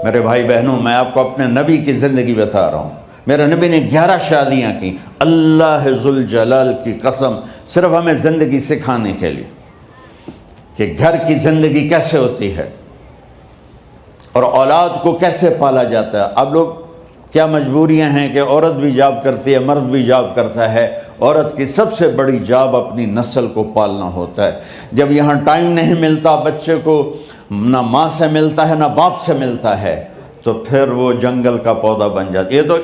میرے بھائی بہنوں، میں آپ کو اپنے نبی کی زندگی بتا رہا ہوں۔ میرے نبی نے 11 شادیاں کی، اللہ ذوالجلال کی قسم، صرف ہمیں زندگی سکھانے کے لیے کہ گھر کی زندگی کیسے ہوتی ہے اور اولاد کو کیسے پالا جاتا ہے۔ اب لوگ کیا مجبوریاں ہیں کہ عورت بھی جاب کرتی ہے، مرد بھی جاب کرتا ہے۔ عورت کی سب سے بڑی جاب اپنی نسل کو پالنا ہوتا ہے۔ جب یہاں ٹائم نہیں ملتا بچے کو، نہ ماں سے ملتا ہے نہ باپ سے ملتا ہے، تو پھر وہ جنگل کا پودا بن جاتا ہے۔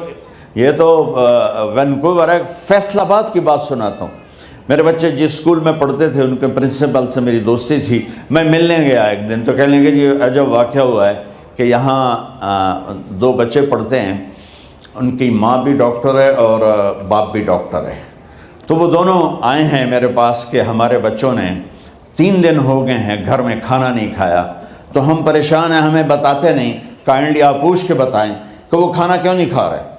یہ تو وینکوور ہے، فیصل آباد کی بات سناتا ہوں۔ میرے بچے جس اسکول میں پڑھتے تھے ان کے پرنسپل سے میری دوستی تھی، میں ملنے گیا ایک دن، تو کہنے لگے جی عجب واقعہ ہوا ہے کہ یہاں 2 بچے پڑھتے ہیں، ان کی ماں بھی ڈاکٹر ہے اور باپ بھی ڈاکٹر ہے۔ تو وہ دونوں آئے ہیں میرے پاس کہ ہمارے بچوں نے 3 دن ہو گئے ہیں گھر میں کھانا نہیں کھایا، تو ہم پریشان ہیں، ہمیں بتاتے نہیں، کائنڈلی آپ پوچھ کے بتائیں کہ وہ کھانا کیوں نہیں کھا رہے۔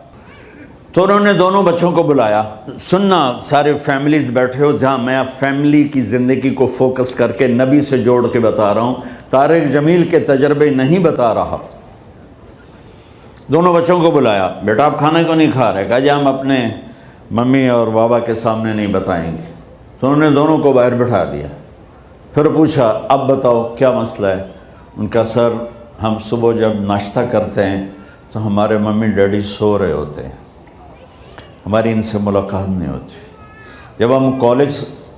تو انہوں نے دونوں بچوں کو بلایا۔ سننا، سارے فیملیز بیٹھے ہو جہاں میں فیملی کی زندگی کو فوکس کر کے نبی سے جوڑ کے بتا رہا ہوں، طارق جمیل کے تجربے نہیں بتا رہا۔ دونوں بچوں کو بلایا، بیٹا آپ کھانا کیوں نہیں کھا رہے؟ کہا جی ہم اپنے ممی اور بابا کے سامنے نہیں بتائیں گے۔ تو انہوں نے دونوں کو باہر بٹھا دیا، پھر پوچھا اب بتاؤ کیا مسئلہ ہے؟ ان کا سر، ہم صبح جب ناشتہ کرتے ہیں تو ہمارے ممی ڈیڈی سو رہے ہوتے ہیں، ہماری ان سے ملاقات نہیں ہوتی۔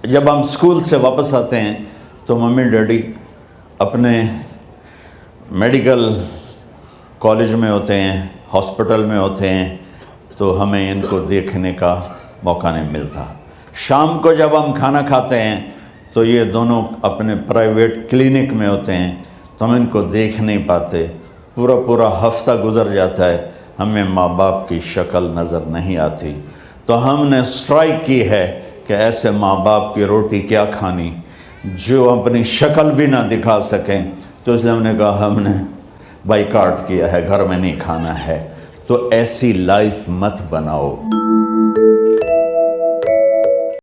جب ہم اسکول سے واپس آتے ہیں تو ممی ڈیڈی اپنے میڈیکل کالج میں ہوتے ہیں، ہاسپٹل میں ہوتے ہیں، تو ہمیں ان کو دیکھنے کا موقع نہیں ملتا۔ شام کو جب ہم کھانا کھاتے ہیں تو یہ دونوں اپنے پرائیویٹ کلینک میں ہوتے ہیں، تو ہم ان کو دیکھ نہیں پاتے۔ پورا ہفتہ گزر جاتا ہے، ہمیں ماں باپ کی شکل نظر نہیں آتی۔ تو ہم نے اسٹرائک کی ہے کہ ایسے ماں باپ کی روٹی کیا کھانی جو اپنی شکل بھی نہ دکھا سکیں۔ تو اس لیے ہم نے کہا ہم نے بائیکاٹ کیا ہے، گھر میں نہیں کھانا ہے۔ تو ایسی لائف مت بناؤ۔